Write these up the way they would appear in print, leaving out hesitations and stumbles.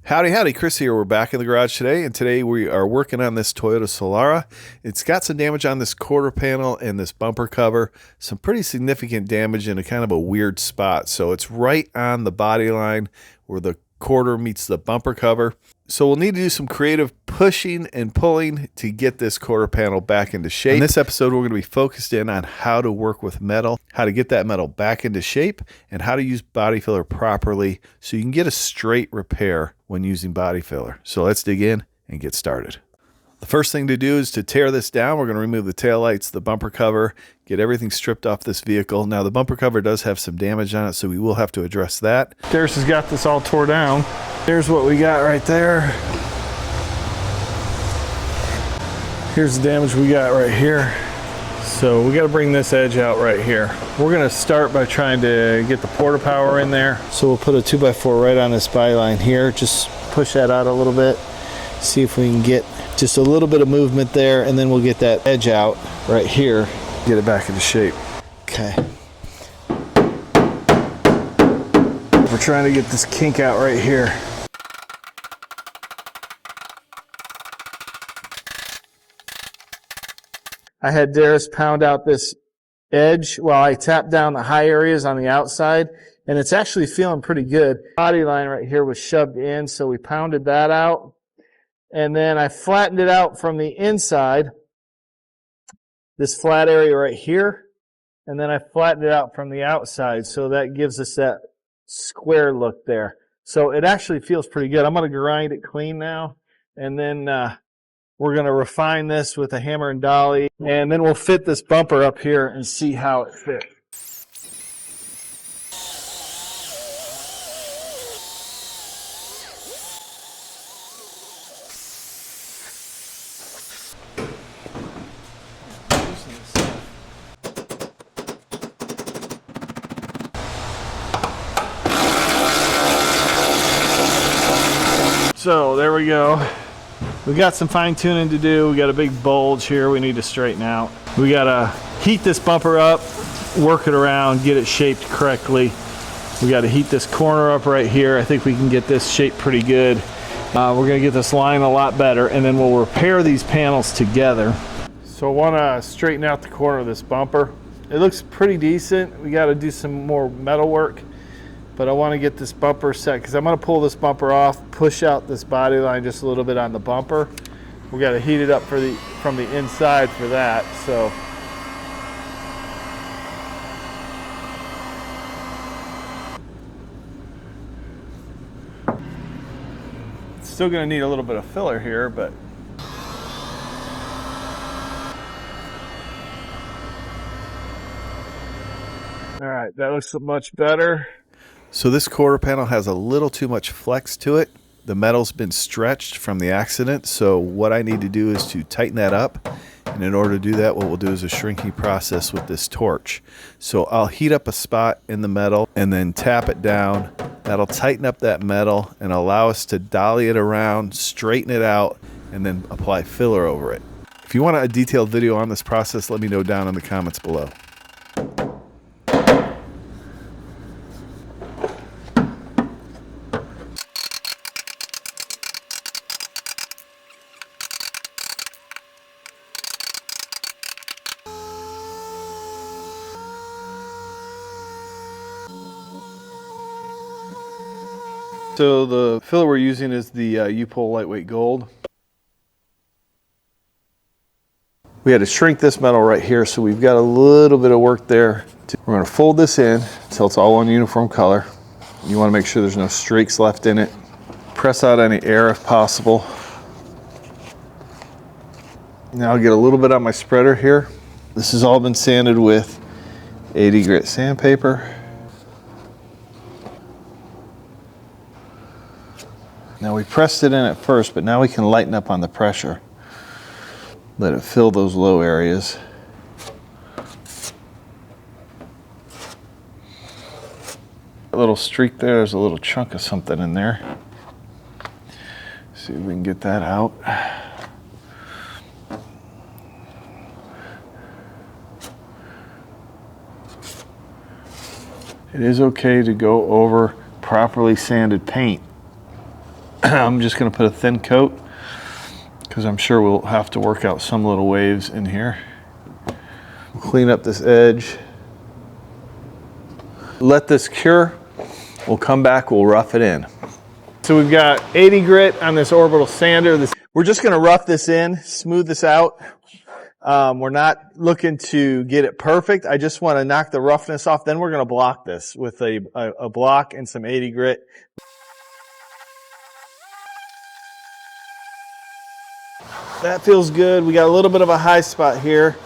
Howdy, howdy, Chris here. We're back in the garage today, and today we are working on this Toyota Solara. It's got some damage on this quarter panel and this bumper cover, some pretty significant damage in a kind of a weird spot. So it's right on the body line where the quarter meets the bumper cover. So we'll need to do some creative pushing and pulling to get this quarter panel back into shape. In this episode, we're going to be focused in on how to work with metal, how to get that metal back into shape, and how to use body filler properly so you can get a straight repair when using body filler. So let's dig in and get started. The first thing to do is to tear this down. We're going to remove the taillights, the bumper cover, get everything stripped off this vehicle. Now the bumper cover does have some damage on it, so we will have to address that. Darius has got this all tore down. Here's what we got right there. Here's the damage we got right here. So we got to bring this edge out right here. We're going to start by trying to get the porta power in there. So we'll put a 2x4 right on this byline here. Just push that out a little bit. See if we can get just a little bit of movement there, and then we'll get that edge out right here. Get it back into shape. Okay. We're trying to get this kink out right here. I had Darius pound out this edge while I tapped down the high areas on the outside, and it's actually feeling pretty good. Body line right here was shoved in, so we pounded that out. And then I flattened it out from the inside, this flat area right here. And then I flattened it out from the outside, so that gives us that square look there. So it actually feels pretty good. I'm going to grind it clean now, and then we're going to refine this with a hammer and dolly, and then we'll fit this bumper up here and see how it fits. So there we go. We got some fine tuning to do. We got a big bulge here we need to straighten out. We got to heat this bumper up, work it around, get it shaped correctly. We got to heat this corner up right here. I think we can get this shaped pretty good. We're going to get this line a lot better, and then we'll repair these panels together. So I want to straighten out the corner of this bumper. It looks pretty decent. We got to do some more metal work. But I want to get this bumper set because I'm going to pull this bumper off, push out this body line just a little bit on the bumper. We got to heat it up from the inside for that. So it's still going to need a little bit of filler here, but all right, that looks much better. So this quarter panel has a little too much flex to it. The metal's been stretched from the accident, so what I need to do is to tighten that up. And in order to do that, what we'll do is a shrinking process with this torch. So I'll heat up a spot in the metal and then tap it down. That'll tighten up that metal and allow us to dolly it around, straighten it out, and then apply filler over it. If you want a detailed video on this process, let me know down in the comments below. So the filler we're using is the upol lightweight gold. We had to shrink this metal right here, so we've got a little bit of work there. We're going to fold this in until it's all one uniform color. You want to make sure there's no streaks left in it. Press out any air if possible. Now I'll get a little bit on my spreader here. This has all been sanded with 80 grit sandpaper. Now we pressed it in at first, but now we can lighten up on the pressure. Let it fill those low areas. A little streak there's a little chunk of something in there. See if we can get that out. It is okay to go over properly sanded paint. I'm just going to put a thin coat because I'm sure we'll have to work out some little waves in here. Clean up this edge. Let this cure. We'll come back, we'll rough it in. So we've got 80 grit on this orbital sander. We're just going to rough this in, smooth this out. We're not looking to get it perfect. I just want to knock the roughness off. Then we're going to block this with a block and some 80 grit. That feels good. We got a little bit of a high spot here.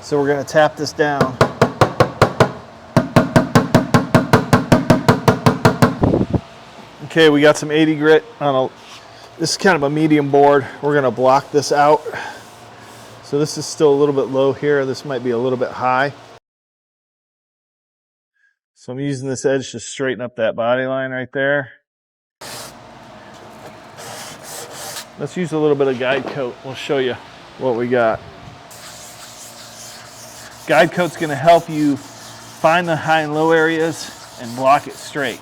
So we're going to tap this down. Okay, we got some 80 grit on this is kind of a medium board. We're going to block this out. So this is still a little bit low here. This might be a little bit high. So I'm using this edge to straighten up that body line right there. Let's use a little bit of guide coat. We'll show you what we got. Guide coat's going to help you find the high and low areas and block it straight.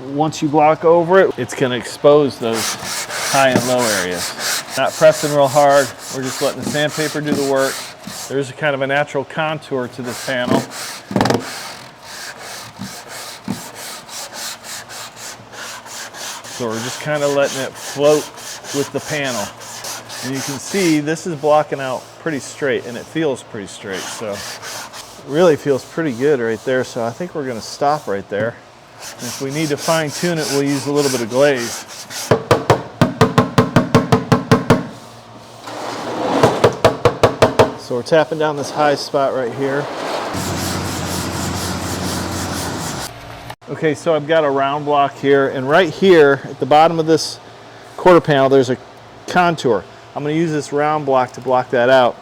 Once you block over it, it's going to expose those high and low areas. Not pressing real hard. We're just letting the sandpaper do the work. There's a kind of a natural contour to this panel. So we're just kind of letting it float with the panel. And you can see this is blocking out pretty straight, and it feels pretty straight. So it really feels pretty good right there. So I think we're going to stop right there. And if we need to fine tune it, we'll use a little bit of glaze. So we're tapping down this high spot right here. Okay, so I've got a round block here, and right here at the bottom of this quarter panel there's a contour. I'm going to use this round block to block that out.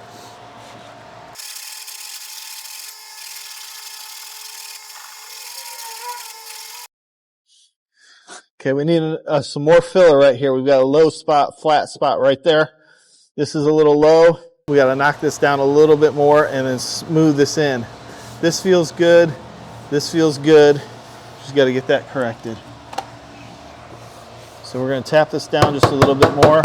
Okay, we need some more filler right here. We've got a low spot, flat spot right there. This is a little low. We got to knock this down a little bit more and then smooth this in. This feels good. This feels good. Just got to get that corrected. So we're going to tap this down just a little bit more.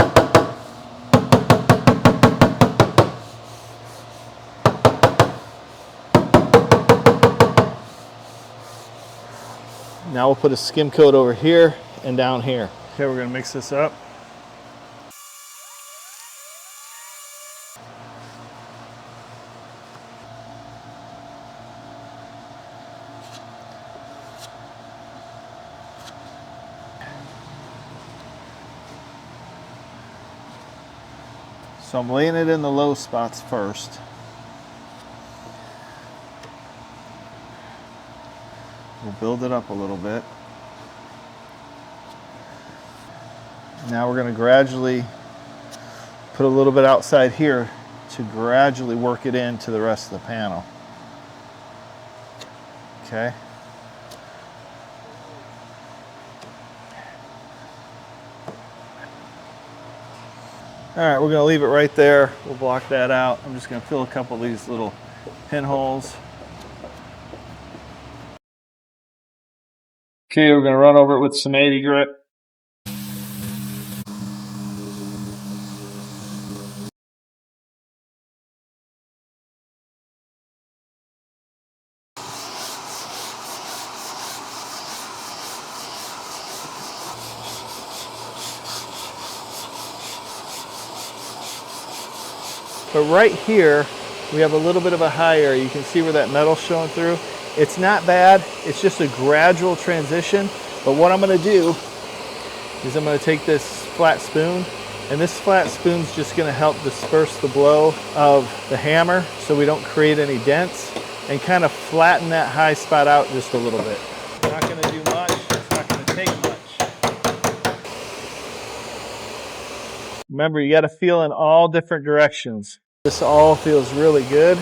Now we'll put a skim coat over here and down here. Okay, we're going to mix this up. So I'm laying it in the low spots first. We'll build it up a little bit. Now we're going to gradually put a little bit outside here to gradually work it into the rest of the panel. Okay. All right, we're going to leave it right there. We'll block that out. I'm just going to fill a couple of these little pinholes. Okay, we're going to run over it with some 80 grit. But right here, we have a little bit of a high area. You can see where that metal's showing through. It's not bad. It's just a gradual transition. But what I'm going to do is I'm going to take this flat spoon, and this flat spoon's just going to help disperse the blow of the hammer so we don't create any dents, and kind of flatten that high spot out just a little bit. It's not going to do much. It's not going to take much. Remember, you got to feel in all different directions. This all feels really good.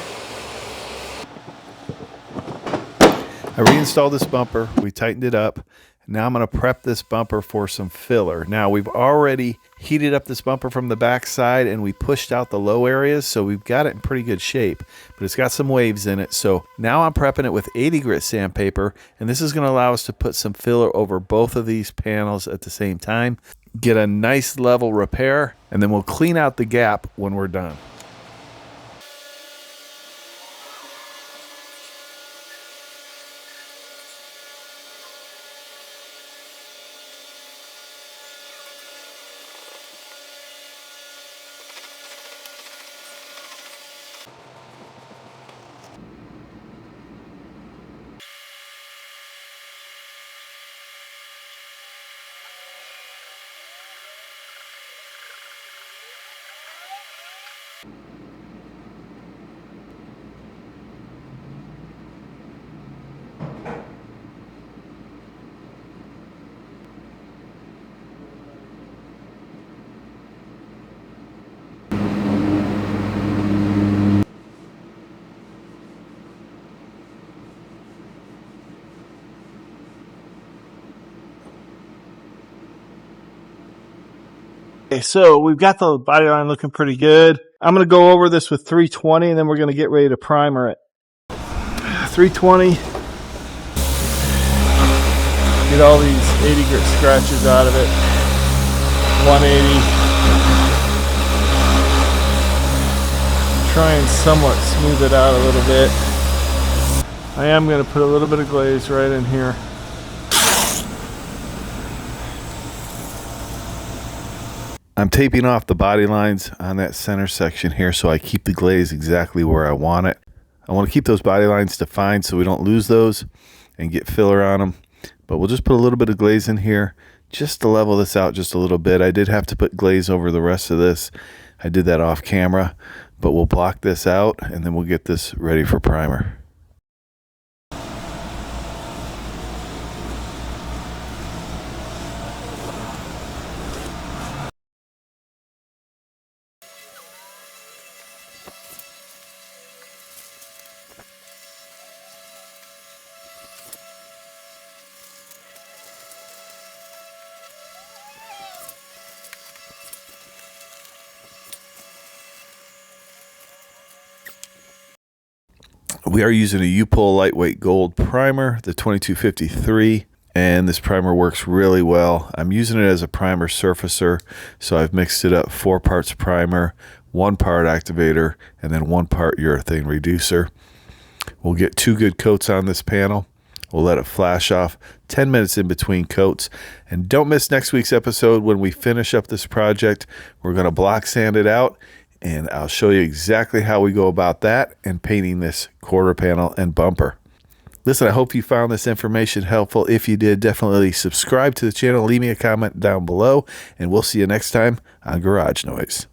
I reinstalled this bumper, we tightened it up, Now I'm going to prep this bumper for some filler. Now we've already heated up this bumper from the back side and we pushed out the low areas, so we've got it in pretty good shape, but it's got some waves in it. So now I'm prepping it with 80 grit sandpaper, and this is going to allow us to put some filler over both of these panels at the same time, get a nice level repair, and then we'll clean out the gap when we're done. Okay, so we've got the body line looking pretty good. I'm going to go over this with 320 and then we're going to get ready to primer it. 320. Get all these 80 grit scratches out of it. 180. Try and somewhat smooth it out a little bit. I am going to put a little bit of glaze right in here. I'm taping off the body lines on that center section here so I keep the glaze exactly where I want it. I want to keep those body lines defined so we don't lose those and get filler on them. But we'll just put a little bit of glaze in here just to level this out just a little bit. I did have to put glaze over the rest of this. I did that off camera, but we'll block this out and then we'll get this ready for primer. We are using a upol lightweight gold primer, the 2253, and this primer works really well. I'm using it as a primer surfacer, so I've mixed it up 4 parts primer, 1 part activator, and then 1 part urethane reducer. We'll get 2 good coats on this panel. We'll let it flash off 10 minutes in between coats. And don't miss next week's episode when we finish up this project. We're going to block sand it out, and I'll show you exactly how we go about that and painting this quarter panel and bumper. Listen, I hope you found this information helpful. If you did, definitely subscribe to the channel, leave me a comment down below, and we'll see you next time on Garage Noise.